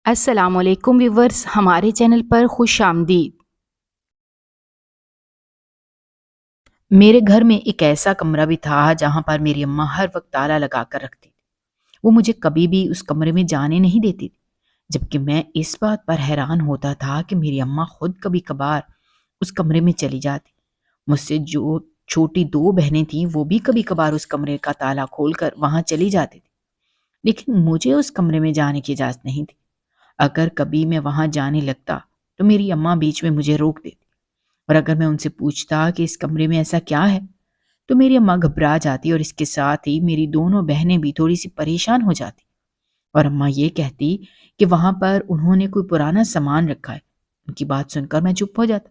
السلام علیکم ویورز، ہمارے چینل پر خوش آمدید۔ میرے گھر میں ایک ایسا کمرہ بھی تھا جہاں پر میری اماں ہر وقت تالا لگا کر رکھتی تھی۔ وہ مجھے کبھی بھی اس کمرے میں جانے نہیں دیتی تھی، جبکہ میں اس بات پر حیران ہوتا تھا کہ میری اماں خود کبھی کبھار اس کمرے میں چلی جاتی۔ مجھ سے جو چھوٹی دو بہنیں تھیں وہ بھی کبھی کبھار اس کمرے کا تالا کھول کر وہاں چلی جاتی تھی، لیکن مجھے اس کمرے میں جانے کی اجازت نہیں تھی۔ اگر کبھی میں وہاں جانے لگتا تو میری اماں بیچ میں مجھے روک دیتی، اور اگر میں ان سے پوچھتا کہ اس کمرے میں ایسا کیا ہے تو میری اماں گھبرا جاتی، اور اس کے ساتھ ہی میری دونوں بہنیں بھی تھوڑی سی پریشان ہو جاتی، اور اماں یہ کہتی کہ وہاں پر انہوں نے کوئی پرانا سامان رکھا ہے۔ ان کی بات سن کر میں چپ ہو جاتا،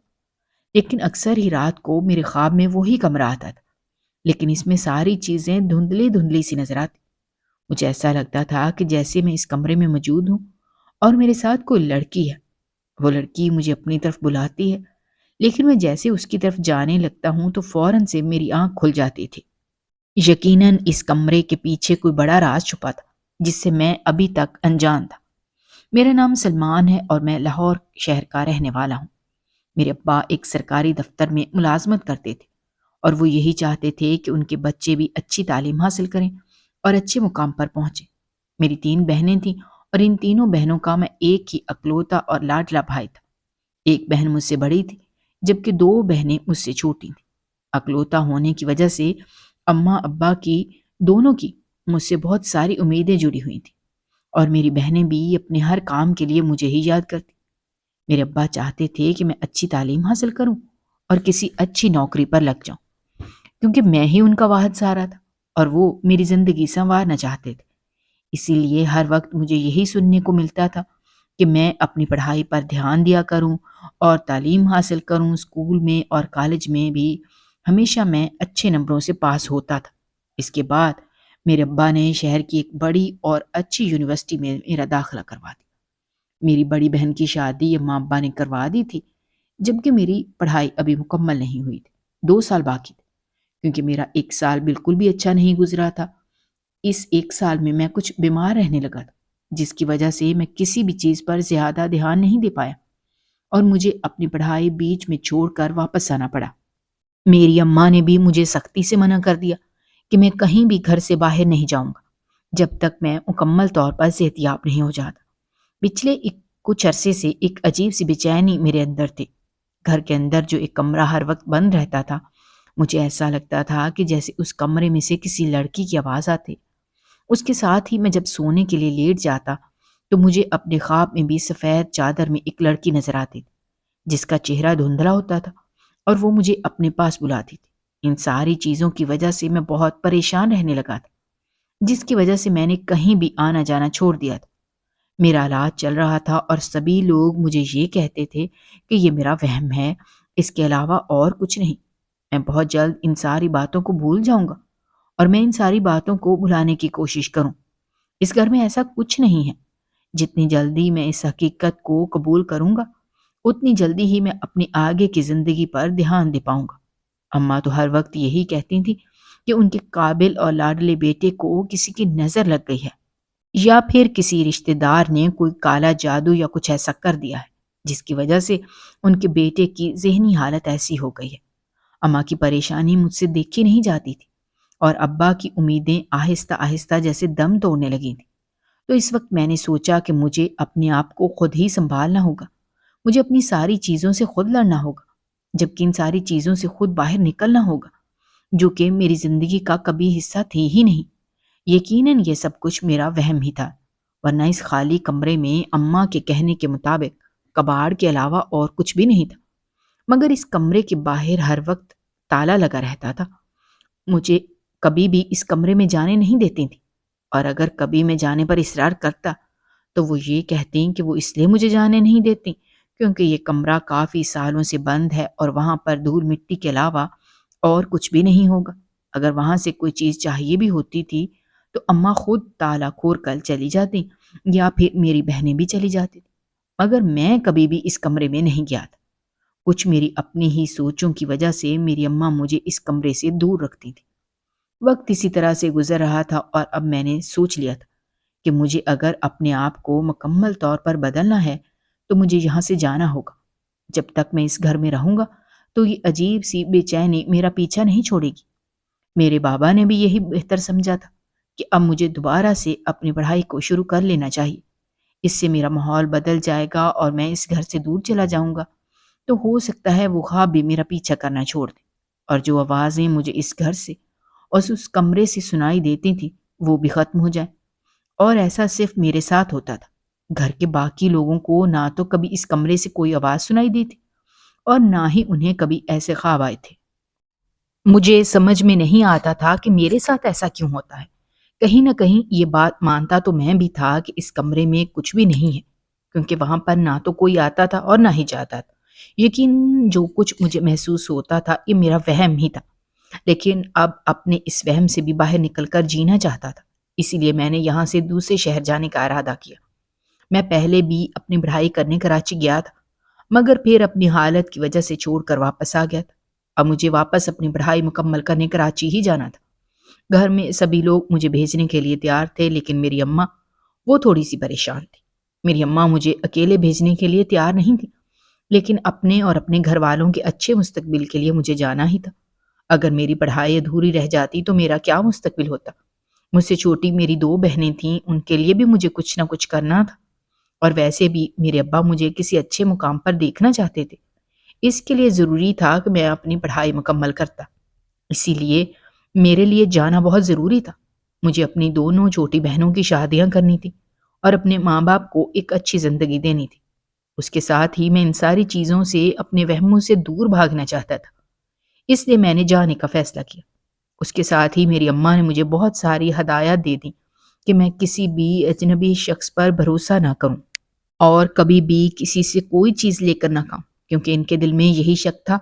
لیکن اکثر ہی رات کو میرے خواب میں وہی کمرہ آتا تھا، لیکن اس میں ساری چیزیں دھندلی دھندلی سی نظر آتی۔ مجھے ایسا لگتا تھا کہ جیسے میں اس کمرے میں موجود ہوں اور میرے ساتھ کوئی لڑکی ہے۔ وہ لڑکی مجھے اپنی طرف بلاتی ہے، لیکن میں جیسے اس کی طرف جانے لگتا ہوں تو فوراً سے میری آنکھ کھل جاتی تھی۔ یقیناً اس کمرے کے پیچھے کوئی بڑا راز چھپا تھا جس سے میں ابھی تک انجان تھا۔ میرا نام سلمان ہے اور میں لاہور شہر کا رہنے والا ہوں۔ میرے ابا ایک سرکاری دفتر میں ملازمت کرتے تھے، اور وہ یہی چاہتے تھے کہ ان کے بچے بھی اچھی تعلیم حاصل کریں اور اچھے مقام پر پہنچیں۔ میری 3 بہنیں تھیں، اور ان تینوں بہنوں کا میں ایک ہی اکلوتا اور لاڈلا بھائی تھا۔ ایک بہن مجھ سے بڑی تھی، جبکہ 2 بہنیں مجھ سے چھوٹی تھیں۔ اکلوتا ہونے کی وجہ سے اماں ابا کی دونوں کی مجھ سے بہت ساری امیدیں جڑی ہوئی تھیں، اور میری بہنیں بھی اپنے ہر کام کے لیے مجھے ہی یاد کرتی۔ میرے ابا چاہتے تھے کہ میں اچھی تعلیم حاصل کروں اور کسی اچھی نوکری پر لگ جاؤں، کیونکہ میں ہی ان کا واحد سہارا تھا، اور وہ میری زندگی سنوارنا چاہتے تھے۔ اسی لیے ہر وقت مجھے یہی سننے کو ملتا تھا کہ میں اپنی پڑھائی پر دھیان دیا کروں اور تعلیم حاصل کروں۔ اسکول میں اور کالج میں بھی ہمیشہ میں اچھے نمبروں سے پاس ہوتا تھا۔ اس کے بعد میرے ابا نے شہر کی ایک بڑی اور اچھی یونیورسٹی میں میرا داخلہ کروا دیا۔ میری بڑی بہن کی شادی اماں ابا نے کروا دی تھی، جبکہ میری پڑھائی ابھی مکمل نہیں ہوئی تھی، 2 سال باقی تھے، کیونکہ میرا 1 سال بالکل بھی اچھا نہیں گزرا تھا۔ اس 1 سال میں کچھ بیمار رہنے لگا تھا، جس کی وجہ سے میں کسی بھی چیز پر زیادہ دھیان نہیں دے پایا، اور مجھے اپنی پڑھائی بیچ میں چھوڑ کر واپس آنا پڑا۔ میری اماں نے بھی مجھے سختی سے منع کر دیا کہ میں کہیں بھی گھر سے باہر نہیں جاؤں گا جب تک میں مکمل طور پر صحتیاب نہیں ہو جاتا۔ پچھلے کچھ عرصے سے ایک عجیب سی بے چینی میرے اندر تھی۔ گھر کے اندر جو ایک کمرہ ہر وقت بند رہتا تھا، مجھے ایسا لگتا تھا کہ جیسے اس کمرے میں سے کسی لڑکی کی آواز آتی۔ اس کے ساتھ ہی میں جب سونے کے لیے لیٹ جاتا تو مجھے اپنے خواب میں بھی سفید چادر میں ایک لڑکی نظر آتی تھی، جس کا چہرہ دھندلا ہوتا تھا، اور وہ مجھے اپنے پاس بلاتی تھی۔ ان ساری چیزوں کی وجہ سے میں بہت پریشان رہنے لگا تھا، جس کی وجہ سے میں نے کہیں بھی آنا جانا چھوڑ دیا تھا۔ میرا علاج چل رہا تھا، اور سبھی لوگ مجھے یہ کہتے تھے کہ یہ میرا وہم ہے، اس کے علاوہ اور کچھ نہیں۔ میں بہت جلد ان ساری باتوں کو بھول جاؤں گا، اور میں ان ساری باتوں کو بھلانے کی کوشش کروں۔ اس گھر میں ایسا کچھ نہیں ہے۔ جتنی جلدی میں اس حقیقت کو قبول کروں گا، اتنی جلدی ہی میں اپنی آگے کی زندگی پر دھیان دے پاؤں گا۔ اماں تو ہر وقت یہی کہتی تھیں کہ ان کے قابل اور لاڈلے بیٹے کو کسی کی نظر لگ گئی ہے، یا پھر کسی رشتہ دار نے کوئی کالا جادو یا کچھ ایسا کر دیا ہے، جس کی وجہ سے ان کے بیٹے کی ذہنی حالت ایسی ہو گئی ہے۔ اماں کی پریشانی مجھ سے دیکھی نہیں جاتی تھی، اور ابا کی امیدیں آہستہ آہستہ جیسے دم توڑنے لگی تھیں۔ تو اس وقت میں نے سوچا کہ مجھے اپنے آپ کو خود ہی سنبھالنا ہوگا، مجھے اپنی ساری چیزوں سے خود لڑنا ہوگا، جبکہ ان ساری چیزوں سے خود باہر نکلنا ہوگا، جو کہ میری زندگی کا کبھی حصہ تھی ہی نہیں۔ یقیناً یہ سب کچھ میرا وہم ہی تھا، ورنہ اس خالی کمرے میں اماں کے کہنے کے مطابق کباڑ کے علاوہ اور کچھ بھی نہیں تھا، مگر اس کمرے کے باہر ہر وقت تالا لگا رہتا تھا۔ مجھے کبھی بھی اس کمرے میں جانے نہیں دیتی تھی، اور اگر کبھی میں جانے پر اصرار کرتا تو وہ یہ کہتی کہ وہ اس لیے مجھے جانے نہیں دیتی کیونکہ یہ کمرہ کافی سالوں سے بند ہے، اور وہاں پر دھول مٹی کے علاوہ اور کچھ بھی نہیں ہوگا۔ اگر وہاں سے کوئی چیز چاہیے بھی ہوتی تھی تو اماں خود تالا کھول کر چلی جاتی، یا پھر میری بہنیں بھی چلی جاتی، مگر میں کبھی بھی اس کمرے میں نہیں گیا تھا۔ کچھ میری اپنی ہی سوچوں کی وجہ سے میری اماں مجھے اس کمرے سے دور رکھتی تھی۔ وقت اسی طرح سے گزر رہا تھا، اور اب میں نے سوچ لیا تھا کہ مجھے اگر اپنے آپ کو مکمل طور پر بدلنا ہے تو مجھے یہاں سے جانا ہوگا۔ جب تک میں اس گھر میں رہوں گا تو یہ عجیب سی بے چینی میرا پیچھا نہیں چھوڑے گی۔ میرے بابا نے بھی یہی بہتر سمجھا تھا کہ اب مجھے دوبارہ سے اپنی پڑھائی کو شروع کر لینا چاہیے۔ اس سے میرا ماحول بدل جائے گا اور میں اس گھر سے دور چلا جاؤں گا تو ہو سکتا ہے وہ خواب بھی میرا پیچھا کرنا چھوڑ دے، اور جو آوازیں مجھے اس گھر سے اور اس کمرے سے سنائی دیتی تھی وہ بھی ختم ہو جائے۔ اور ایسا صرف میرے ساتھ ہوتا تھا۔ گھر کے باقی لوگوں کو نہ تو کبھی اس کمرے سے کوئی آواز سنائی دیتی اور نہ ہی انہیں کبھی ایسے خواب آئے تھے۔ مجھے سمجھ میں نہیں آتا تھا کہ میرے ساتھ ایسا کیوں ہوتا ہے۔ کہیں نہ کہیں یہ بات مانتا تو میں بھی تھا کہ اس کمرے میں کچھ بھی نہیں ہے، کیونکہ وہاں پر نہ تو کوئی آتا تھا اور نہ ہی جاتا تھا۔ یقین جو کچھ مجھے محسوس ہوتا تھا یہ میرا وہم ہی تھا، لیکن اب اپنے اس وہم سے بھی باہر نکل کر جینا چاہتا تھا۔ اسی لیے میں نے یہاں سے دوسرے شہر جانے کا ارادہ کیا۔ میں پہلے بھی اپنی پڑھائی کرنے کراچی گیا تھا، مگر پھر اپنی حالت کی وجہ سے چھوڑ کر واپس آ گیا تھا۔ اب مجھے واپس اپنی پڑھائی مکمل کرنے کراچی ہی جانا تھا۔ گھر میں سبھی لوگ مجھے بھیجنے کے لیے تیار تھے، لیکن میری اماں وہ تھوڑی سی پریشان تھی۔ میری اماں مجھے اکیلے بھیجنے کے لیے تیار نہیں تھی، لیکن اپنے اور اپنے گھر والوں کے اچھے مستقبل کے لیے مجھے جانا ہی تھا۔ اگر میری پڑھائی ادھوری رہ جاتی تو میرا کیا مستقبل ہوتا؟ مجھ سے چھوٹی میری 2 بہنیں تھیں، ان کے لیے بھی مجھے کچھ نہ کچھ کرنا تھا، اور ویسے بھی میرے ابا مجھے کسی اچھے مقام پر دیکھنا چاہتے تھے۔ اس کے لیے ضروری تھا کہ میں اپنی پڑھائی مکمل کرتا۔ اسی لیے میرے لیے جانا بہت ضروری تھا۔ مجھے اپنی دونوں چھوٹی بہنوں کی شادیاں کرنی تھی اور اپنے ماں باپ کو ایک اچھی زندگی دینی تھی۔ اس کے ساتھ ہی میں ان ساری چیزوں سے اپنے وہموں سے دور بھاگنا چاہتا تھا۔ اس لیے میں نے جانے کا فیصلہ کیا۔ اس کے ساتھ ہی میری اماں نے مجھے بہت ساری ہدایات دے دیں کہ میں کسی بھی اجنبی شخص پر بھروسہ نہ کروں اور کبھی بھی کسی سے کوئی چیز لے کر نہ کھاؤں، کیونکہ ان کے دل میں یہی شک تھا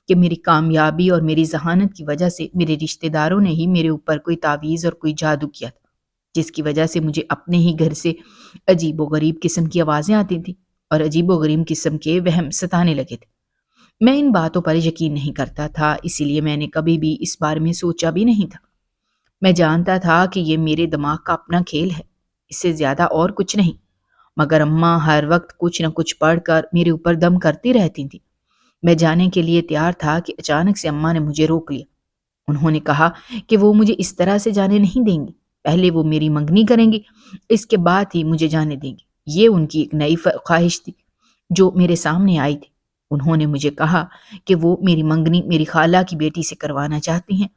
کہ میری کامیابی اور میری ذہانت کی وجہ سے میرے رشتہ داروں نے ہی میرے اوپر کوئی تعویذ اور کوئی جادو کیا تھا، جس کی وجہ سے مجھے اپنے ہی گھر سے عجیب و غریب قسم کی آوازیں آتی تھیں اور عجیب و غریب قسم کے وہم ستانے لگے تھے۔ میں ان باتوں پر یقین نہیں کرتا تھا، اسی لیے میں نے کبھی بھی اس بارے میں سوچا بھی نہیں تھا۔ میں جانتا تھا کہ یہ میرے دماغ کا اپنا کھیل ہے، اس سے زیادہ اور کچھ نہیں، مگر اماں ہر وقت کچھ نہ کچھ پڑھ کر میرے اوپر دم کرتی رہتی تھیں۔ میں جانے کے لیے تیار تھا کہ اچانک سے اماں نے مجھے روک لیا۔ انہوں نے کہا کہ وہ مجھے اس طرح سے جانے نہیں دیں گی، پہلے وہ میری منگنی کریں گی، اس کے بعد ہی مجھے جانے دیں گی۔ یہ ان کی ایک نئی خواہش تھی جو میرے سامنے آئی تھی۔ انہوں نے مجھے کہا کہ وہ میری منگنی میری خالہ کی بیٹی سے کروانا چاہتی ہیں۔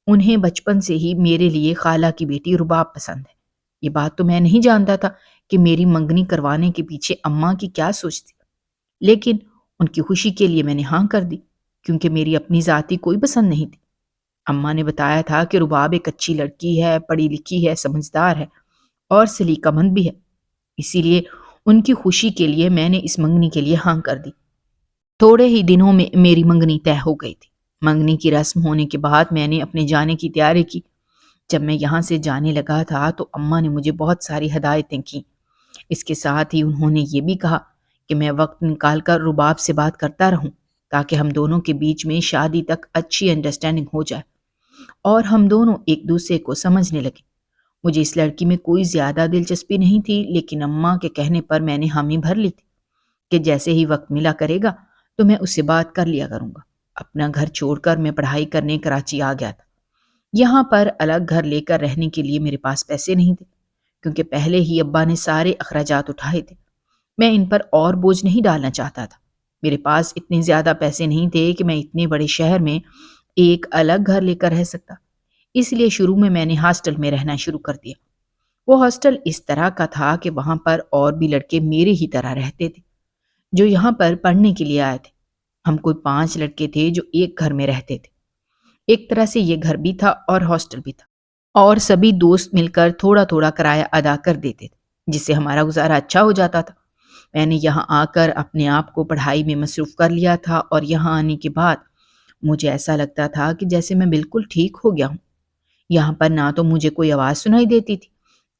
انہیں بچپن سے ہی میرے لیے خالہ کی بیٹی رباب پسند ہے۔ یہ بات تو میں نہیں جانتا تھا کہ میری منگنی کروانے کے پیچھے اماں کی کیا سوچ تھی، لیکن ان کی خوشی کے لیے میں نے ہاں کر دی، کیونکہ میری اپنی ذاتی کوئی پسند نہیں تھی۔ اماں نے بتایا تھا کہ رباب ایک اچھی لڑکی ہے، پڑھی لکھی ہے، سمجھدار ہے اور سلیقہ مند بھی ہے، اسی لیے ان کی خوشی کے لیے میں نے اس منگنی کے لیے ہاں کر دی۔ تھوڑے ہی دنوں میں میری منگنی طے ہو گئی تھی۔ منگنی کی رسم ہونے کے بعد میں نے اپنے جانے کی تیاری کی۔ جب میں یہاں سے جانے لگا تھا تو اماں نے مجھے بہت ساری ہدایتیں کیں۔ اس کے ساتھ ہی انہوں نے یہ بھی کہا کہ میں وقت نکال کر رباب سے بات کرتا رہوں تاکہ ہم دونوں کے بیچ میں شادی تک اچھی انڈرسٹینڈنگ ہو جائے اور ہم دونوں ایک دوسرے کو سمجھنے لگے۔ مجھے اس لڑکی میں کوئی زیادہ دلچسپی نہیں تھی، لیکن اماں کے کہنے پر میں نے حامی بھر لی تھی کہ جیسے ہی وقت ملا کرے گا تو میں اس سے بات کر لیا کروں گا۔ اپنا گھر چھوڑ کر میں پڑھائی کرنے کراچی آ گیا تھا۔ یہاں پر الگ گھر لے کر رہنے کے لیے میرے پاس پیسے نہیں تھے، کیونکہ پہلے ہی ابا نے سارے اخراجات اٹھائے تھے۔ میں ان پر اور بوجھ نہیں ڈالنا چاہتا تھا۔ میرے پاس اتنے زیادہ پیسے نہیں تھے کہ میں اتنے بڑے شہر میں ایک الگ گھر لے کر رہ سکتا، اس لیے شروع میں نے ہاسٹل میں رہنا شروع کر دیا۔ وہ ہاسٹل اس طرح کا تھا کہ وہاں پر اور بھی لڑکے میرے ہی طرح رہتے تھے جو یہاں پر پڑھنے کے لیے آئے تھے۔ ہم کوئی 5 لڑکے تھے جو ایک گھر میں رہتے تھے۔ ایک طرح سے یہ گھر بھی تھا اور ہاسٹل بھی تھا، اور سبھی دوست مل کر تھوڑا تھوڑا کرایہ ادا کر دیتے تھے، جس سے ہمارا گزارا اچھا ہو جاتا تھا۔ میں نے یہاں آ کر اپنے آپ کو پڑھائی میں مصروف کر لیا تھا، اور یہاں آنے کے بعد مجھے ایسا لگتا تھا کہ جیسے میں بالکل ٹھیک ہو گیا ہوں۔ یہاں پر نہ تو مجھے کوئی آواز سنائی دیتی تھی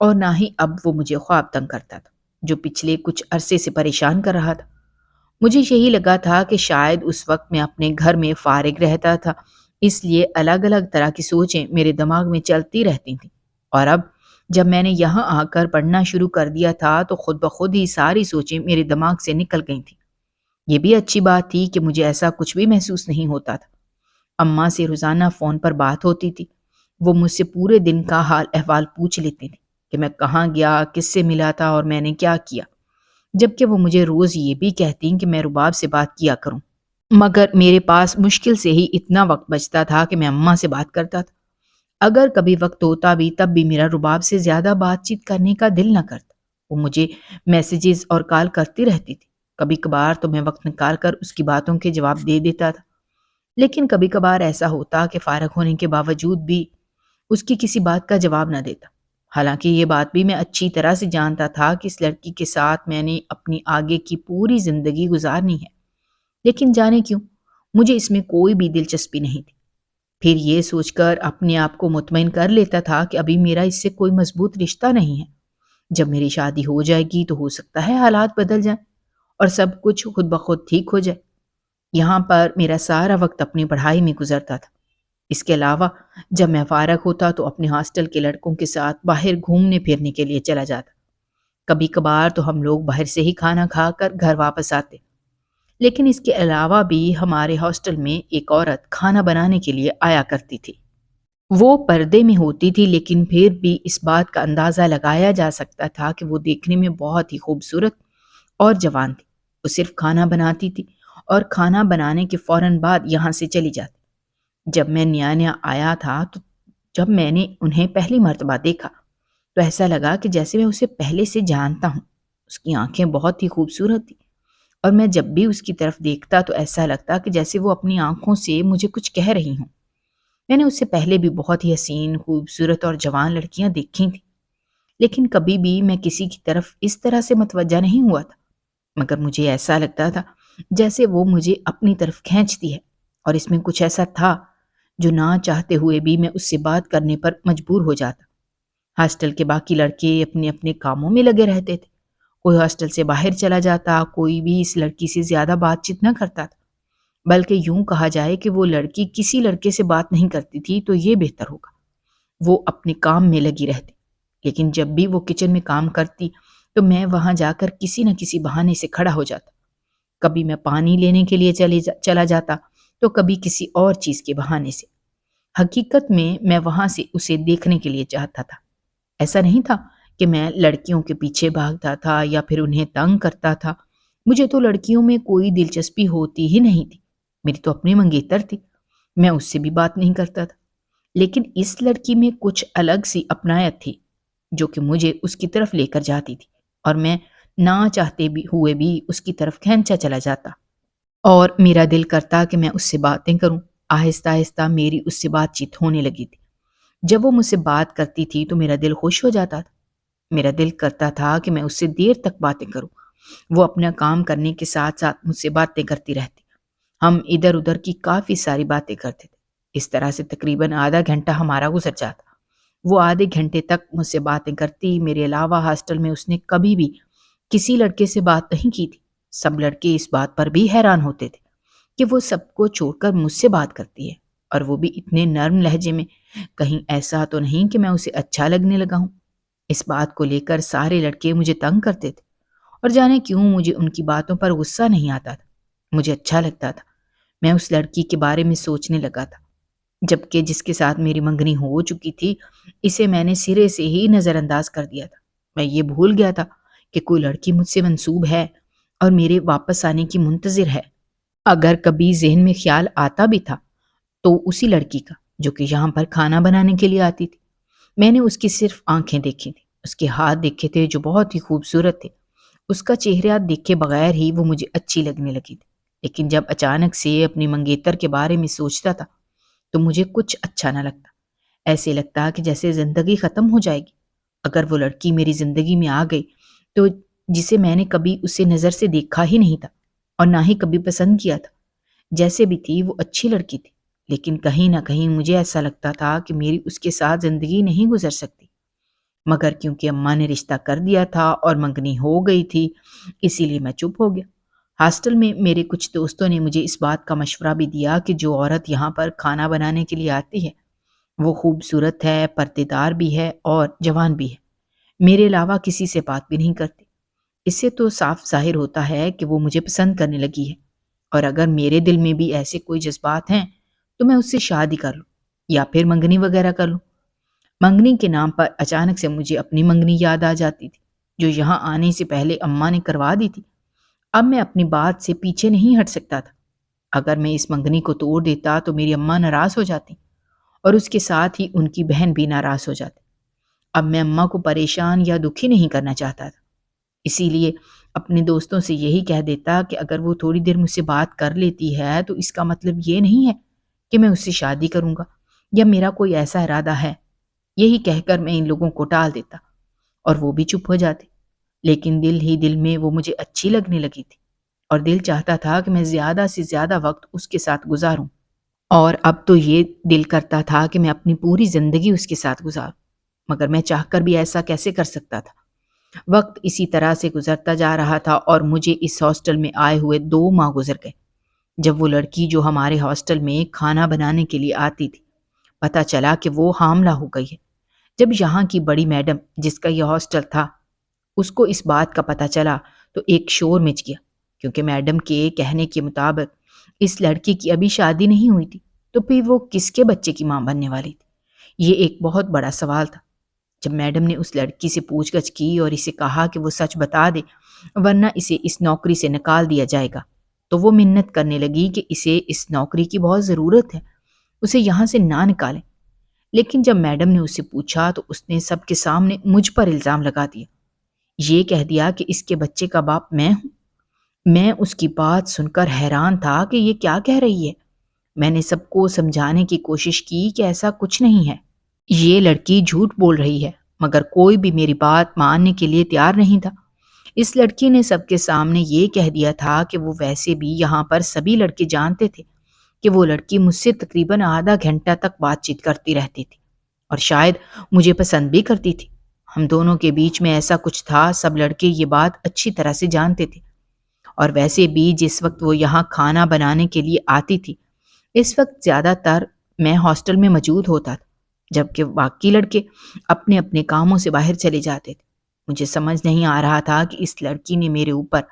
اور نہ ہی اب وہ مجھے خواب تنگ کرتا تھا جو پچھلے کچھ عرصے سے پریشان کر رہا تھا۔ مجھے یہی لگا تھا کہ شاید اس وقت میں اپنے گھر میں فارغ رہتا تھا، اس لیے الگ الگ طرح کی سوچیں میرے دماغ میں چلتی رہتی تھیں، اور اب جب میں نے یہاں آ کر پڑھنا شروع کر دیا تھا تو خود بخود ہی ساری سوچیں میرے دماغ سے نکل گئی تھیں۔ یہ بھی اچھی بات تھی کہ مجھے ایسا کچھ بھی محسوس نہیں ہوتا تھا۔ اماں سے روزانہ فون پر بات ہوتی تھی۔ وہ مجھ سے پورے دن کا حال احوال پوچھ لیتی تھی کہ میں کہاں گیا، کس سے ملا تھا اور میں نے کیا کیا، جبکہ وہ مجھے روز یہ بھی کہتی کہ میں رباب سے بات کیا کروں، مگر میرے پاس مشکل سے ہی اتنا وقت بچتا تھا کہ میں اماں سے بات کرتا تھا۔ اگر کبھی وقت ہوتا بھی تب بھی میرا رباب سے زیادہ بات چیت کرنے کا دل نہ کرتا۔ وہ مجھے میسیجز اور کال کرتی رہتی تھی۔ کبھی کبھار تو میں وقت نکال کر اس کی باتوں کے جواب دے دیتا تھا، لیکن کبھی کبھار ایسا ہوتا کہ فارغ ہونے کے باوجود بھی اس کی کسی بات کا جواب نہ دیتا۔ حالانکہ یہ بات بھی میں اچھی طرح سے جانتا تھا کہ اس لڑکی کے ساتھ میں نے اپنی آگے کی پوری زندگی گزارنی ہے، لیکن جانے کیوں مجھے اس میں کوئی بھی دلچسپی نہیں تھی۔ پھر یہ سوچ کر اپنے آپ کو مطمئن کر لیتا تھا کہ ابھی میرا اس سے کوئی مضبوط رشتہ نہیں ہے۔ جب میری شادی ہو جائے گی تو ہو سکتا ہے حالات بدل جائیں اور سب کچھ خود بخود ٹھیک ہو جائے۔ یہاں پر میرا سارا وقت اپنی پڑھائی میں گزرتا تھا۔ اس کے علاوہ جب میں فارغ ہوتا تو اپنے ہاسٹل کے لڑکوں کے ساتھ باہر گھومنے پھرنے کے لیے چلا جاتا۔ کبھی کبھار تو ہم لوگ باہر سے ہی کھانا کھا کر گھر واپس آتے، لیکن اس کے علاوہ بھی ہمارے ہاسٹل میں ایک عورت کھانا بنانے کے لیے آیا کرتی تھی۔ وہ پردے میں ہوتی تھی، لیکن پھر بھی اس بات کا اندازہ لگایا جا سکتا تھا کہ وہ دیکھنے میں بہت ہی خوبصورت اور جوان تھی۔ وہ صرف کھانا بناتی تھی اور کھانا بنانے کے فوراً بعد یہاں سے چلی جاتی۔ جب میں نیا نیا آیا تھا تو جب میں نے انہیں پہلی مرتبہ دیکھا تو ایسا لگا کہ جیسے میں اسے پہلے سے جانتا ہوں۔ اس کی آنکھیں بہت ہی خوبصورت تھی اور میں جب بھی اس کی طرف دیکھتا تو ایسا لگتا کہ جیسے وہ اپنی آنکھوں سے مجھے کچھ کہہ رہی ہوں۔ میں نے اس سے پہلے بھی بہت ہی حسین، خوبصورت اور جوان لڑکیاں دیکھی تھیں، لیکن کبھی بھی میں کسی کی طرف اس طرح سے متوجہ نہیں ہوا تھا، مگر مجھے ایسا لگتا تھا جیسے وہ مجھے اپنی طرف کھینچتی ہے، اور اس میں کچھ ایسا تھا جو نہ چاہتے ہوئے بھی میں اس سے بات کرنے پر مجبور ہو جاتا۔ ہاسٹل کے باقی لڑکے اپنے اپنے کاموں میں لگے رہتے تھے۔ کوئی ہاسٹل سے باہر چلا جاتا، کوئی بھی اس لڑکی سے زیادہ بات چیت نہ کرتا تھا، بلکہ یوں کہا جائے کہ وہ لڑکی کسی لڑکے سے بات نہیں کرتی تھی تو یہ بہتر ہوگا۔ وہ اپنے کام میں لگی رہتی، لیکن جب بھی وہ کچن میں کام کرتی تو میں وہاں جا کر کسی نہ کسی بہانے سے کھڑا ہو جاتا۔ کبھی میں پانی لینے کے لیے چلا جاتا تو کبھی کسی اور چیز کے بہانے سے۔ حقیقت میں وہاں سے اسے دیکھنے کے لیے چاہتا تھا۔ ایسا نہیں تھا کہ میں لڑکیوں کے پیچھے بھاگتا تھا یا پھر انہیں تنگ کرتا تھا۔ مجھے تو لڑکیوں میں کوئی دلچسپی ہوتی ہی نہیں تھی۔ میری تو اپنی منگیتر تھی، میں اس سے بھی بات نہیں کرتا تھا، لیکن اس لڑکی میں کچھ الگ سی اپنائیت تھی جو کہ مجھے اس کی طرف لے کر جاتی تھی، اور میں نہ چاہتے بھی ہوئے بھی اس کی طرف کھینچا چلا جاتا، اور میرا دل کرتا کہ میں اس سے باتیں کروں۔ آہستہ آہستہ میری اس سے بات چیت ہونے لگی تھی۔ جب وہ مجھ سے بات کرتی تھی تو میرا دل خوش ہو جاتا تھا۔ میرا دل کرتا تھا کہ میں اس سے دیر تک باتیں کروں۔ وہ اپنا کام کرنے کے ساتھ ساتھ مجھ سے باتیں کرتی رہتی۔ ہم ادھر ادھر کی کافی ساری باتیں کرتے تھے۔ اس طرح سے تقریباً آدھا گھنٹہ ہمارا گزر جاتا۔ وہ آدھے گھنٹے تک مجھ سے باتیں کرتی۔ میرے علاوہ ہاسٹل میں اس نے کبھی بھی کسی لڑکے سے بات نہیں کی تھی۔ سب لڑکے اس بات پر بھی حیران ہوتے تھے کہ وہ سب کو چھوڑ کر مجھ سے بات کرتی ہے، اور وہ بھی اتنے نرم لہجے میں۔ کہیں ایسا تو نہیں کہ میں اسے اچھا لگنے لگا ہوں؟ اس بات کو لے کر سارے لڑکے مجھے تنگ کرتے تھے، اور جانے کیوں مجھے ان کی باتوں پر غصہ نہیں آتا تھا، مجھے اچھا لگتا تھا۔ میں اس لڑکی کے بارے میں سوچنے لگا تھا، جبکہ جس کے ساتھ میری منگنی ہو چکی تھی اسے میں نے سرے سے ہی نظر انداز کر دیا تھا۔ میں یہ بھول گیا تھا کہ کوئی لڑکی مجھ سے منسوب ہے اور میرے واپس آنے کی منتظر ہے۔ اگر کبھی ذہن میں خیال آتا بھی تھا تو اسی لڑکی کا جو کہ یہاں پر کھانا بنانے کے لیے آتی تھی۔ میں نے اس کی صرف آنکھیں دیکھی تھی، اس کے ہاتھ دیکھے تھے جو بہت ہی خوبصورت تھے، اس کا چہرہ دیکھے بغیر ہی وہ مجھے اچھی لگنے لگی تھی۔ لیکن جب اچانک سے اپنی منگیتر کے بارے میں سوچتا تھا تو مجھے کچھ اچھا نہ لگتا۔ ایسے لگتا کہ جیسے زندگی ختم ہو جائے گی اگر وہ لڑکی میری زندگی میں آ گئی، تو جسے میں نے کبھی اسے نظر سے دیکھا ہی نہیں تھا اور نہ ہی کبھی پسند کیا تھا۔ جیسے بھی تھی وہ اچھی لڑکی تھی، لیکن کہیں نہ کہیں مجھے ایسا لگتا تھا کہ میری اس کے ساتھ زندگی نہیں گزر سکتی۔ مگر کیونکہ اماں نے رشتہ کر دیا تھا اور منگنی ہو گئی تھی، اسی لیے میں چپ ہو گیا۔ ہاسٹل میں میرے کچھ دوستوں نے مجھے اس بات کا مشورہ بھی دیا کہ جو عورت یہاں پر کھانا بنانے کے لیے آتی ہے وہ خوبصورت ہے، پردےدار بھی ہے اور جوان بھی ہے۔ میرے علاوہ کسی سے بات بھی نہیں کرتی۔ اس سے تو صاف ظاہر ہوتا ہے کہ وہ مجھے پسند کرنے لگی ہے، اور اگر میرے دل میں بھی ایسے کوئی جذبات ہیں تو میں اس سے شادی کر لوں یا پھر منگنی وغیرہ کر لوں۔ منگنی کے نام پر اچانک سے مجھے اپنی منگنی یاد آ جاتی تھی، جو یہاں آنے سے پہلے اماں نے کروا دی تھی۔ اب میں اپنی بات سے پیچھے نہیں ہٹ سکتا تھا۔ اگر میں اس منگنی کو توڑ دیتا تو میری اماں ناراض ہو جاتی، اور اس کے ساتھ ہی ان کی بہن بھی ناراض ہو جاتی۔ اب میں اماں کو پریشان یا دکھی نہیں کرنا چاہتا تھا، اسی لیے اپنے دوستوں سے یہی کہہ دیتا کہ اگر وہ تھوڑی دیر مجھ سے بات کر لیتی ہے تو اس کا مطلب یہ نہیں ہے کہ میں اس سے شادی کروں گا یا میرا کوئی ایسا ارادہ ہے۔ یہی کہہ کر میں ان لوگوں کو ٹال دیتا اور وہ بھی چپ ہو جاتے، لیکن دل ہی دل میں وہ مجھے اچھی لگنے لگی تھی، اور دل چاہتا تھا کہ میں زیادہ سے زیادہ وقت اس کے ساتھ گزاروں، اور اب تو یہ دل کرتا تھا کہ میں اپنی پوری زندگی اس کے ساتھ گزاروں، مگر میں چاہ کر بھی ایسا کیسے کر سکتا تھا؟ وقت اسی طرح سے گزرتا جا رہا تھا اور مجھے اس ہاسٹل میں آئے ہوئے 2 ماہ گزر گئے، جب وہ لڑکی جو ہمارے ہاسٹل میں کھانا بنانے کے لیے آتی تھی، پتہ چلا کہ وہ حاملہ ہو گئی ہے۔ جب یہاں کی بڑی میڈم، جس کا یہ ہاسٹل تھا، اس کو اس بات کا پتہ چلا تو ایک شور مچ گیا، کیونکہ میڈم کے کہنے کے مطابق اس لڑکی کی ابھی شادی نہیں ہوئی تھی، تو پھر وہ کس کے بچے کی ماں بننے والی تھی؟ یہ ایک بہت بڑا سوال تھا۔ جب میڈم نے اس لڑکی سے پوچھ گچھ کی اور اسے کہا کہ وہ سچ بتا دے ورنہ اسے اس نوکری سے نکال دیا جائے گا، تو وہ منت کرنے لگی کہ اسے اس نوکری کی بہت ضرورت ہے، اسے یہاں سے نہ نکالیں۔ لیکن جب میڈم نے اس سے پوچھا تو اس نے سب کے سامنے مجھ پر الزام لگا دیا، یہ کہہ دیا کہ اس کے بچے کا باپ میں ہوں۔ میں اس کی بات سن کر حیران تھا کہ یہ کیا کہہ رہی ہے۔ میں نے سب کو سمجھانے کی کوشش کی کہ ایسا کچھ نہیں ہے، یہ لڑکی جھوٹ بول رہی ہے، مگر کوئی بھی میری بات ماننے کے لیے تیار نہیں تھا۔ اس لڑکی نے سب کے سامنے یہ کہہ دیا تھا کہ وہ ویسے بھی یہاں پر سبھی لڑکے جانتے تھے کہ وہ لڑکی مجھ سے تقریباً آدھا گھنٹہ تک بات چیت کرتی رہتی تھی اور شاید مجھے پسند بھی کرتی تھی۔ ہم دونوں کے بیچ میں ایسا کچھ تھا، سب لڑکے یہ بات اچھی طرح سے جانتے تھے، اور ویسے بھی جس وقت وہ یہاں کھانا بنانے کے لیے آتی تھی، اس وقت زیادہ تر میں ہاسٹل میں موجود ہوتا تھا، جبکہ باقی لڑکے اپنے اپنے کاموں سے باہر چلے جاتے تھے۔ مجھے سمجھ نہیں آ رہا تھا کہ اس لڑکی نے میرے اوپر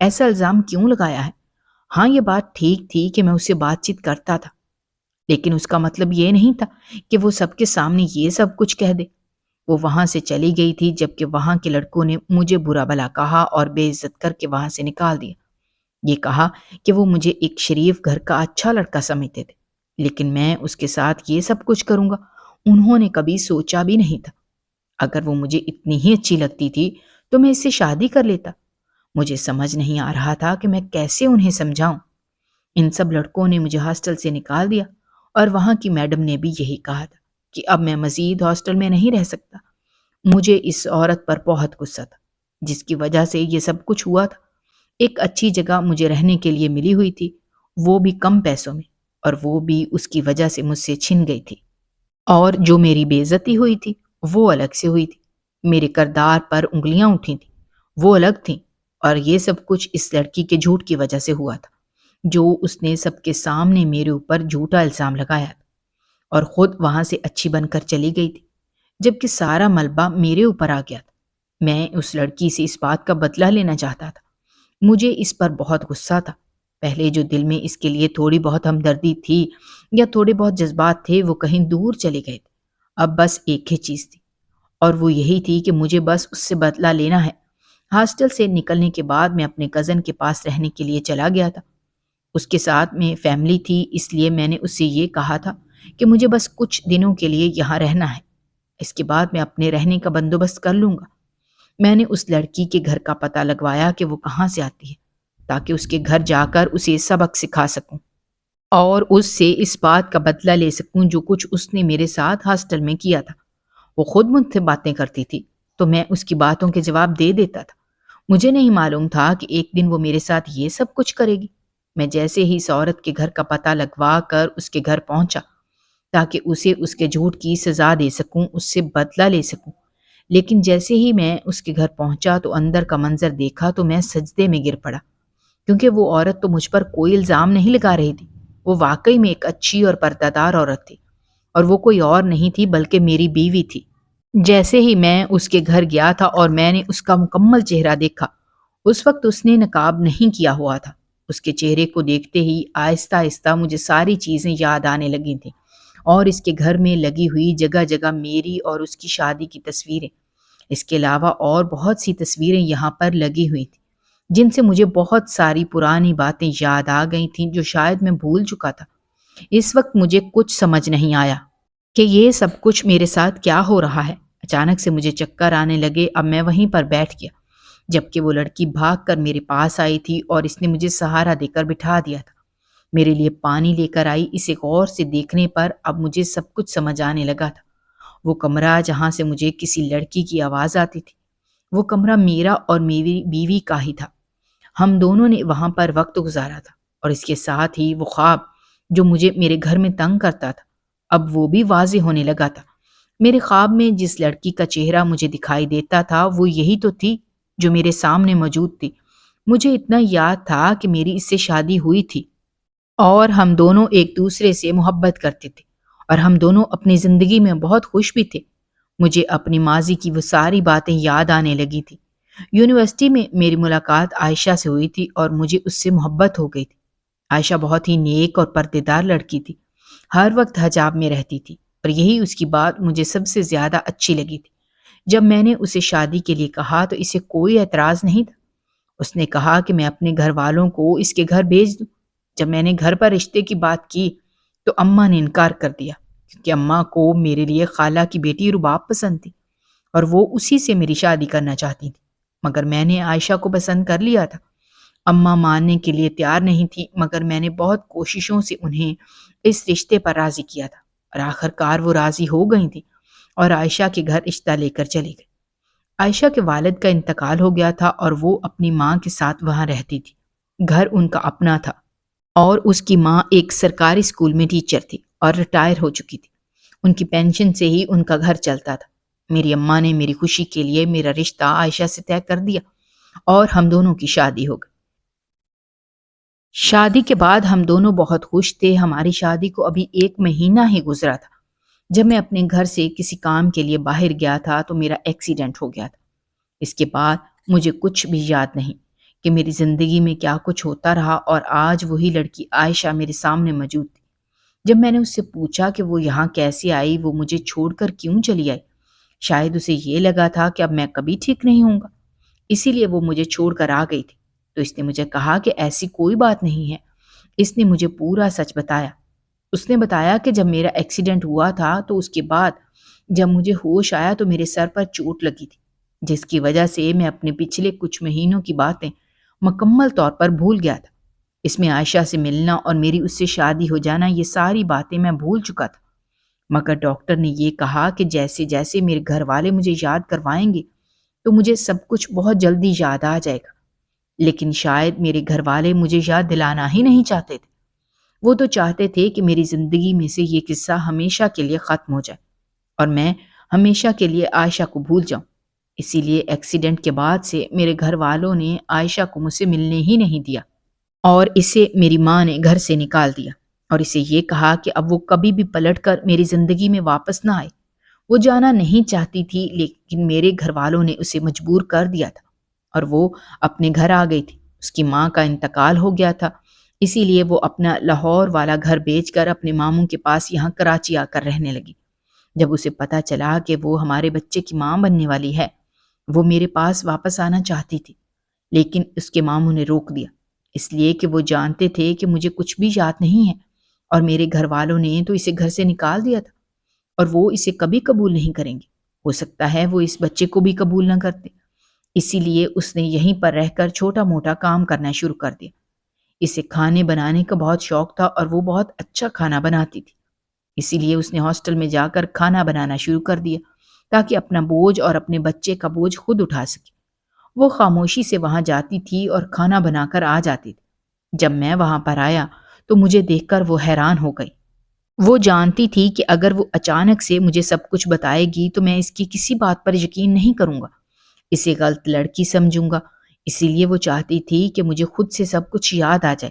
ایسا الزام کیوں لگایا ہے۔ ہاں، یہ بات ٹھیک تھی کہ میں اس سے بات چیت کرتا تھا، لیکن اس کا مطلب یہ نہیں تھا کہ وہ سب کے سامنے یہ سب کچھ کہہ دے۔ وہ وہاں سے چلی گئی تھی جبکہ وہاں کے لڑکوں نے مجھے برا بھلا کہا اور بے عزت کر کے وہاں سے نکال دیا۔ یہ کہا کہ وہ مجھے ایک شریف گھر کا اچھا لڑکا سمجھتے تھے، لیکن میں اس کے ساتھ یہ سب کچھ کروں گا، انہوں نے کبھی سوچا بھی نہیں تھا۔ اگر وہ مجھے اتنی ہی اچھی لگتی تھی تو میں اس سے شادی کر لیتا۔ مجھے سمجھ نہیں آ رہا تھا کہ میں کیسے انہیں سمجھاؤں۔ ان سب لڑکوں نے مجھے ہاسٹل سے نکال دیا، اور وہاں کی میڈم نے بھی یہی کہا تھا کہ اب میں مزید ہاسٹل میں نہیں رہ سکتا۔ مجھے اس عورت پر بہت غصہ تھا جس کی وجہ سے یہ سب کچھ ہوا تھا۔ ایک اچھی جگہ مجھے رہنے کے لیے ملی ہوئی تھی، وہ بھی کم پیسوں میں، اور وہ بھی اس کی وجہ سے مجھ سے چھن گئی تھی۔ اور جو میری بے عزتی ہوئی تھی وہ الگ سے ہوئی تھی۔ میرے کردار پر انگلیاں اٹھی تھیں، وہ الگ تھیں، اور یہ سب کچھ اس لڑکی کے جھوٹ کی وجہ سے ہوا تھا، جو اس نے سب کے سامنے میرے اوپر جھوٹا الزام لگایا تھا اور خود وہاں سے اچھی بن کر چلی گئی تھی، جبکہ سارا ملبہ میرے اوپر آ گیا تھا۔ میں اس لڑکی سے اس بات کا بدلہ لینا چاہتا تھا۔ مجھے اس پر بہت غصہ تھا۔ پہلے جو دل میں اس کے لیے تھوڑی بہت ہمدردی تھی یا تھوڑے بہت جذبات تھے، وہ کہیں دور چلے گئے تھے۔ اب بس ایک ہی چیز تھی، اور وہ یہی تھی کہ مجھے بس اس سے بدلہ لینا ہے۔ ہاسٹل سے نکلنے کے بعد میں اپنے کزن کے پاس رہنے کے لیے چلا گیا تھا۔ اس کے ساتھ میں فیملی تھی، اس لیے میں نے اس سے یہ کہا تھا کہ مجھے بس کچھ دنوں کے لیے یہاں رہنا ہے، اس کے بعد میں اپنے رہنے کا بندوبست کر لوں گا۔ میں نے اس لڑکی کے گھر کا پتہ لگوایا کہ وہ کہاں سے آتی ہے، تاکہ اس کے گھر جا کر اسے سبق سکھا سکوں اور اس سے اس بات کا بدلہ لے سکوں جو کچھ اس نے میرے ساتھ ہاسٹل میں کیا تھا۔ وہ خود مجھ سے باتیں کرتی تھی تو میں اس کی باتوں کے جواب دے دیتا تھا۔ مجھے نہیں معلوم تھا کہ ایک دن وہ میرے ساتھ یہ سب کچھ کرے گی۔ میں جیسے ہی اس عورت کے گھر کا پتہ لگوا کر اس کے گھر پہنچا تاکہ اسے اس کے جھوٹ کی سزا دے سکوں، اس سے بدلہ لے سکوں، لیکن جیسے ہی میں اس کے گھر پہنچا تو اندر کا منظر دیکھا تو میں سجدے میں گر پڑا، کیونکہ وہ عورت تو مجھ پر کوئی الزام نہیں لگا رہی تھی۔ وہ واقعی میں ایک اچھی اور پردہ دار عورت تھی، اور وہ کوئی اور نہیں تھی بلکہ میری بیوی تھی۔ جیسے ہی میں اس کے گھر گیا تھا اور میں نے اس کا مکمل چہرہ دیکھا، اس وقت اس نے نقاب نہیں کیا ہوا تھا۔ اس کے چہرے کو دیکھتے ہی آہستہ آہستہ مجھے ساری چیزیں یاد آنے لگی تھیں، اور اس کے گھر میں لگی ہوئی جگہ جگہ میری اور اس کی شادی کی تصویریں، اس کے علاوہ اور بہت سی تصویریں یہاں پر لگی ہوئی تھیں، جن سے مجھے بہت ساری پرانی باتیں یاد آ گئی تھیں جو شاید میں بھول چکا تھا۔ اس وقت مجھے کچھ سمجھ نہیں آیا کہ یہ سب کچھ میرے ساتھ کیا ہو رہا ہے۔ اچانک سے مجھے چکر آنے لگے۔ اب میں وہیں پر بیٹھ گیا، جبکہ وہ لڑکی بھاگ کر میرے پاس آئی تھی اور اس نے مجھے سہارا دے کر بٹھا دیا تھا۔ میرے لیے پانی لے کر آئی۔ اسے غور سے دیکھنے پر اب مجھے سب کچھ سمجھ آنے لگا تھا۔ وہ کمرہ جہاں سے مجھے کسی لڑکی کی آواز آتی تھی، وہ کمرہ میرا اور میری بیوی کا ہی تھا۔ ہم دونوں نے وہاں پر وقت گزارا تھا، اور اس کے ساتھ ہی وہ خواب جو مجھے میرے گھر میں تنگ کرتا تھا، اب وہ بھی واضح ہونے لگا تھا۔ میرے خواب میں جس لڑکی کا چہرہ مجھے دکھائی دیتا تھا وہ یہی تو تھی جو میرے سامنے موجود تھی۔ مجھے اتنا یاد تھا کہ میری اس سے شادی ہوئی تھی، اور ہم دونوں ایک دوسرے سے محبت کرتے تھے، اور ہم دونوں اپنی زندگی میں بہت خوش بھی تھے۔ مجھے اپنی ماضی کی وہ ساری باتیں یاد آنے لگی تھی۔ یونیورسٹی میں میری ملاقات عائشہ سے ہوئی تھی اور مجھے اس سے محبت ہو گئی تھی۔ عائشہ بہت ہی نیک اور پردے دار لڑکی تھی، ہر وقت حجاب میں رہتی تھی، اور یہی اس کی بات مجھے سب سے زیادہ اچھی لگی تھی۔ جب میں نے اسے شادی کے لیے کہا تو اسے کوئی اعتراض نہیں تھا۔ اس نے کہا کہ میں اپنے گھر والوں کو اس کے گھر بھیج دوں۔ جب میں نے گھر پر رشتے کی بات کی تو اماں نے انکار کر دیا، کیونکہ اماں کو میرے لیے خالہ کی بیٹی رباب پسند تھی، اور وہ اسی سے میری شادی کرنا چاہتی تھی۔ مگر میں نے عائشہ کو پسند کر لیا تھا۔ اماں ماننے کے لیے تیار نہیں تھی، مگر میں نے بہت کوششوں سے انہیں اس رشتے پر راضی کیا تھا، اور آخر کار وہ راضی ہو گئی تھی اور عائشہ کے گھر رشتہ لے کر چلی گئی۔ عائشہ کے والد کا انتقال ہو گیا تھا اور وہ اپنی ماں کے ساتھ وہاں رہتی تھی۔ گھر ان کا اپنا تھا، اور اس کی ماں ایک سرکاری اسکول میں ٹیچر تھی اور ریٹائر ہو چکی تھی۔ ان کی پینشن سے ہی ان کا گھر چلتا تھا۔ میری اماں نے میری خوشی کے لیے میرا رشتہ عائشہ سے طے کر دیا، اور ہم دونوں کی شادی ہو گئی۔ شادی کے بعد ہم دونوں بہت خوش تھے۔ ہماری شادی کو ابھی 1 مہینہ ہی گزرا تھا جب میں اپنے گھر سے کسی کام کے لیے باہر گیا تھا تو میرا ایکسیڈنٹ ہو گیا تھا۔ اس کے بعد مجھے کچھ بھی یاد نہیں کہ میری زندگی میں کیا کچھ ہوتا رہا، اور آج وہی لڑکی عائشہ میرے سامنے موجود تھی۔ جب میں نے اس سے پوچھا کہ وہ یہاں کیسے آئی، وہ مجھے چھوڑ کر کیوں چلی آئی، شاید اسے یہ لگا تھا کہ اب میں کبھی ٹھیک نہیں ہوں گا، اسی لیے وہ مجھے چھوڑ کر آ گئی تھی۔ تو اس نے مجھے کہا کہ ایسی کوئی بات نہیں ہے۔ اس نے مجھے پورا سچ بتایا۔ اس نے بتایا کہ جب میرا ایکسیڈنٹ ہوا تھا تو اس کے بعد جب مجھے ہوش آیا تو میرے سر پر چوٹ لگی تھی، جس کی وجہ سے میں اپنے پچھلے کچھ مہینوں کی باتیں مکمل طور پر بھول گیا تھا۔ اس میں عائشہ سے ملنا اور میری اس سے شادی ہو جانا، یہ ساری باتیں میں بھول چکا تھا۔ مگر ڈاکٹر نے یہ کہا کہ جیسے جیسے میرے گھر والے مجھے یاد کروائیں گے تو مجھے سب کچھ بہت جلدی یاد آ جائے گا۔ لیکن شاید میرے گھر والے مجھے یاد دلانا ہی نہیں چاہتے تھے۔ وہ تو چاہتے تھے کہ میری زندگی میں سے یہ قصہ ہمیشہ کے لیے ختم ہو جائے، اور میں ہمیشہ کے لیے عائشہ کو بھول جاؤں۔ اسی لیے ایکسیڈنٹ کے بعد سے میرے گھر والوں نے عائشہ کو مجھ سے ملنے ہی نہیں دیا، اور اسے میری ماں نے گھر سے نکال دیا، اور اسے یہ کہا کہ اب وہ کبھی بھی پلٹ کر میری زندگی میں واپس نہ آئے۔ وہ جانا نہیں چاہتی تھی، لیکن میرے گھر والوں نے اسے مجبور کر دیا تھا، اور وہ اپنے گھر آ گئی تھی۔ اس کی ماں کا انتقال ہو گیا تھا، اسی لیے وہ اپنا لاہور والا گھر بیچ کر اپنے ماموں کے پاس یہاں کراچی آ کر رہنے لگی۔ جب اسے پتا چلا کہ وہ ہمارے بچے کی ماں بننے والی ہے، وہ میرے پاس واپس آنا چاہتی تھی، لیکن اس کے ماموں نے روک دیا، اس لیے کہ وہ جانتے تھے کہ مجھے کچھ بھی یاد نہیں ہے، اور میرے گھر والوں نے تو اسے گھر سے نکال دیا تھا، اور وہ اسے کبھی قبول نہیں کریں گے۔ ہو سکتا ہے وہ اس بچے کو بھی قبول نہ کرتے، اسی لیے اس نے یہیں پر رہ کر چھوٹا موٹا کام کرنا شروع کر دیا۔ اسے کھانے بنانے کا بہت شوق تھا، اور وہ بہت اچھا کھانا بناتی تھی، اسی لیے اس نے ہاسٹل میں جا کر کھانا بنانا شروع کر دیا تاکہ اپنا بوجھ اور اپنے بچے کا بوجھ خود اٹھا سکے۔ وہ خاموشی سے وہاں جاتی تھی اور کھانا بنا کر آ جاتی تھی۔ جب میں وہاں پر آیا تو مجھے دیکھ کر وہ حیران ہو گئی۔ وہ جانتی تھی کہ اگر وہ اچانک سے مجھے سب کچھ بتائے گی تو میں اس کی کسی بات پر یقین نہیں کروں گا، اسے غلط لڑکی سمجھوں گا۔ اسی لیے وہ چاہتی تھی کہ مجھے خود سے سب کچھ یاد آ جائے۔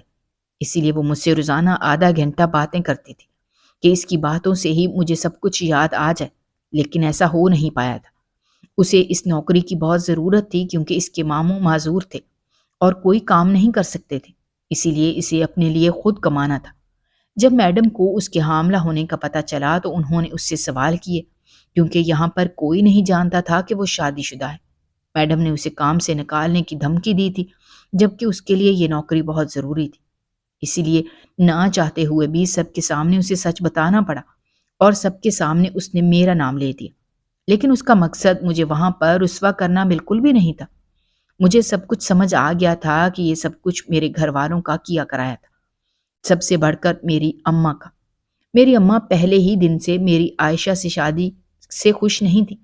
اسی لیے وہ مجھ سے روزانہ آدھا گھنٹہ باتیں کرتی تھی کہ اس کی باتوں سے ہی مجھے سب کچھ یاد آ جائے، لیکن ایسا ہو نہیں پایا تھا۔ اسے اس نوکری کی بہت ضرورت تھی کیونکہ اس کے ماموں معذور تھے اور کوئی کام نہیں کر سکتے تھے، اسی لیے اسے اپنے لیے خود کمانا تھا۔ جب میڈم کو اس کے حاملہ ہونے کا پتہ چلا تو انہوں نے اس سے سوال کیے، کیونکہ یہاں پر کوئی نہیں جانتا تھا کہ وہ شادی شدہ ہے۔ میڈم نے اسے کام سے نکالنے کی دھمکی دی تھی، جبکہ اس کے لیے یہ نوکری بہت ضروری تھی۔ اسی لیے نہ چاہتے ہوئے بھی سب کے سامنے اسے سچ بتانا پڑا اور سب کے سامنے اس نے میرا نام لے دیا۔ لیکن اس کا مقصد مجھے وہاں پر رسوا کرنا بالکل بھی نہیں تھا۔ مجھے سب کچھ سمجھ آ گیا تھا کہ یہ سب کچھ میرے گھر والوں کا کیا کرایا تھا، سب سے بڑھ کر میری اماں کا۔ میری اماں پہلے ہی دن سے میری عائشہ سے شادی سے خوش نہیں تھی،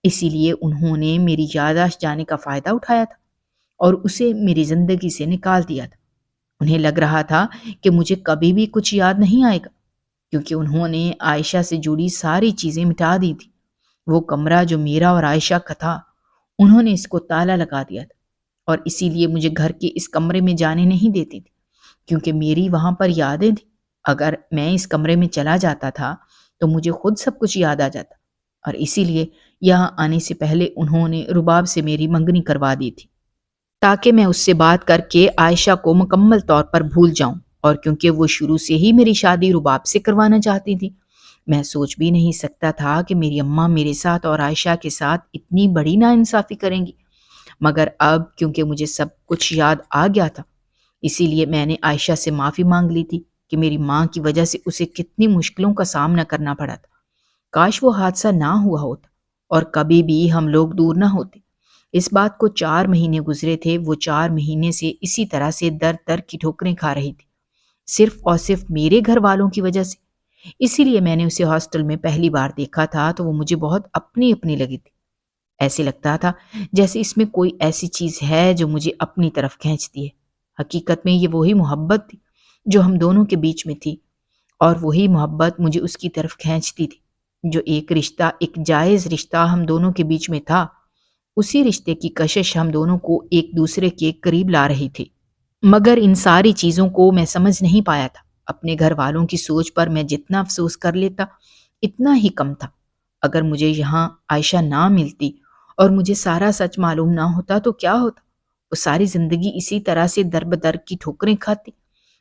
اسی لیے انہوں نے میری یادداشت جانے کا فائدہ اٹھایا تھا اور اسے میری زندگی سے نکال دیا تھا۔ انہیں لگ رہا تھا کہ مجھے کبھی بھی کچھ یاد نہیں آئے گا، کیونکہ انہوں نے عائشہ سے جڑی ساری چیزیں مٹا دی تھی۔ وہ کمرہ جو میرا اور عائشہ کا تھا، انہوں نے اس کو تالا لگا دیا تھا اور اسی لیے مجھے گھر کے اس کمرے میں جانے نہیں دیتی تھی، کیونکہ میری وہاں پر یادیں تھیں۔ اگر میں اس کمرے میں چلا جاتا تھا تو مجھے خود سب کچھ یاد آ جاتا، اور اسی لیے یہاں آنے سے پہلے انہوں نے رباب سے میری منگنی کروا دی تھی، تاکہ میں اس سے بات کر کے عائشہ کو مکمل طور پر بھول جاؤں، اور کیونکہ وہ شروع سے ہی میری شادی رباب سے کروانا چاہتی تھی، میں سوچ بھی نہیں سکتا تھا کہ میری اماں میرے ساتھ اور عائشہ کے ساتھ اتنی بڑی ناانصافی کریں گی۔ مگر اب کیونکہ مجھے سب کچھ یاد آ گیا تھا، اسی لیے میں نے عائشہ سے معافی مانگ لی تھی کہ میری ماں کی وجہ سے اسے کتنی مشکلوں کا سامنا کرنا پڑا تھا۔ کاش وہ حادثہ نہ ہوا ہوتا اور کبھی بھی ہم لوگ دور نہ ہوتے۔ اس بات کو 4 مہینے گزرے تھے، وہ 4 مہینے سے اسی طرح سے در در کی ٹھوکریں کھا رہی تھی، صرف اور صرف میرے گھر والوں کی وجہ سے۔ اسی لیے میں نے اسے ہاسٹل میں پہلی بار دیکھا تھا تو وہ مجھے بہت اپنی اپنی لگی تھی۔ ایسے لگتا تھا جیسے اس میں کوئی ایسی چیز ہے جو مجھے اپنی طرف کھینچتی ہے۔ حقیقت میں یہ وہی محبت تھی جو ہم دونوں کے بیچ میں تھی، اور وہی محبت مجھے اس کی طرف کھینچتی تھی۔ جو ایک رشتہ، ایک جائز رشتہ ہم دونوں کے بیچ میں تھا، اسی رشتے کی کشش ہم دونوں کو ایک دوسرے کے قریب لا رہی تھی۔ مگر ان ساری چیزوں کو میں سمجھ نہیں پایا تھا۔ اپنے گھر والوں کی سوچ پر میں جتنا افسوس کر لیتا اتنا ہی کم تھا۔ اگر مجھے یہاں عائشہ نہ ملتی اور مجھے سارا سچ معلوم نہ ہوتا تو کیا ہوتا؟ وہ ساری زندگی اسی طرح سے در بدر کی ٹھوکریں کھاتی۔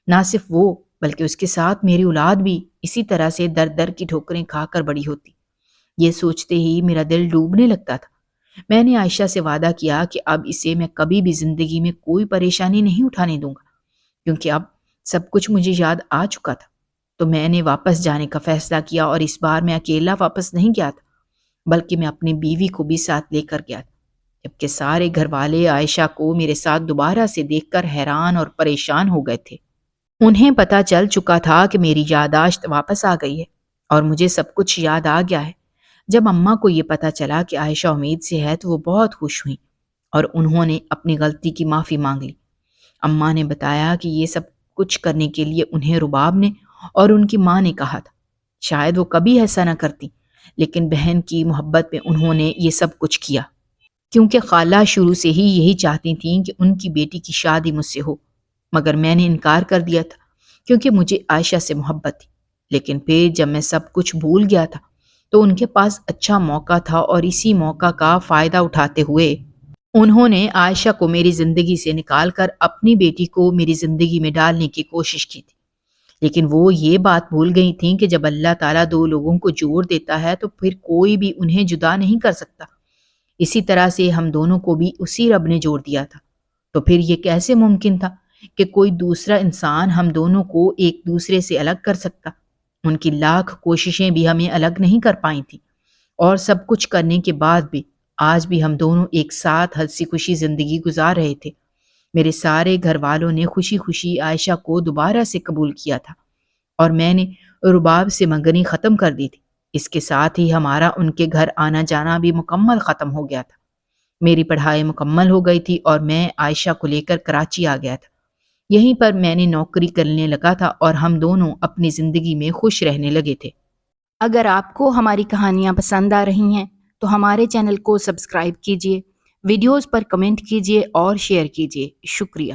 نہ صرف وہ بلکہ اس کے ساتھ میری اولاد بھی اسی طرح سے در در کی ٹھوکریں کھا کر بڑی ہوتی۔ یہ سوچتے ہی میرا دل ڈوبنے لگتا تھا۔ میں نے عائشہ سے وعدہ کیا کہ اب اسے میں کبھی بھی زندگی میں کوئی پریشانی نہیں اٹھانے دوں گا، کیونکہ اب سب کچھ مجھے یاد آ چکا تھا۔ تو میں نے واپس جانے کا فیصلہ کیا، اور اس بار میں اکیلا واپس نہیں گیا تھا، بلکہ میں اپنی بیوی کو بھی ساتھ لے کر گیا تھا، جبکہ سارے گھر والے عائشہ کو میرے ساتھ دوبارہ سے دیکھ کر حیران اور پریشان ہو گئے تھے۔ انہیں پتہ چل چکا تھا کہ میری یادداشت واپس آ گئی ہے اور مجھے سب کچھ یاد آ گیا ہے۔ جب اماں کو یہ پتہ چلا کہ عائشہ امید سے ہے تو وہ بہت خوش ہوئیں اور انہوں نے اپنی غلطی کی معافی مانگ لی۔ اماں نے بتایا کہ یہ سب کچھ کرنے کے لیے انہیں رباب نے اور ان کی ماں نے کہا تھا۔ شاید وہ کبھی ایسا نہ کرتی، لیکن بہن کی محبت میں انہوں نے یہ سب کچھ کیا، کیونکہ خالہ شروع سے ہی یہی چاہتی تھیں کہ ان کی بیٹی کی شادی مجھ سے ہو، مگر میں نے انکار کر دیا تھا کیونکہ مجھے عائشہ سے محبت تھی۔ لیکن پھر جب میں سب کچھ بھول گیا تھا تو ان کے پاس اچھا موقع تھا، اور اسی موقع کا فائدہ اٹھاتے ہوئے انہوں نے عائشہ کو میری زندگی سے نکال کر اپنی بیٹی کو میری زندگی میں ڈالنے کی کوشش کی تھی۔ لیکن وہ یہ بات بھول گئی تھیں کہ جب اللہ تعالیٰ 2 لوگوں کو جوڑ دیتا ہے تو پھر کوئی بھی انہیں جدا نہیں کر سکتا۔ اسی طرح سے ہم دونوں کو بھی اسی رب نے جوڑ دیا تھا، تو پھر یہ کیسے ممکن تھا کہ کوئی دوسرا انسان ہم دونوں کو ایک دوسرے سے الگ کر سکتا؟ ان کی لاکھ کوششیں بھی ہمیں الگ نہیں کر پائیں تھیں، اور سب کچھ کرنے کے بعد بھی آج بھی ہم دونوں ایک ساتھ ہنسی خوشی زندگی گزار رہے تھے۔ میرے سارے گھر والوں نے خوشی خوشی عائشہ کو دوبارہ سے قبول کیا تھا، اور میں نے رباب سے منگنی ختم کر دی تھی۔ اس کے ساتھ ہی ہمارا ان کے گھر آنا جانا بھی مکمل ختم ہو گیا تھا۔ میری پڑھائی مکمل ہو گئی تھی اور میں عائشہ کو لے کر کراچی آ گیا تھا۔ یہیں پر میں نے نوکری کرنے لگا تھا اور ہم دونوں اپنی زندگی میں خوش رہنے لگے تھے۔ اگر آپ کو ہماری کہانیاں پسند آ رہی ہیں تو ہمارے چینل کو سبسکرائب کیجیے، ویڈیوز پر کمنٹ کیجیے اور شیئر کیجیے۔ شکریہ۔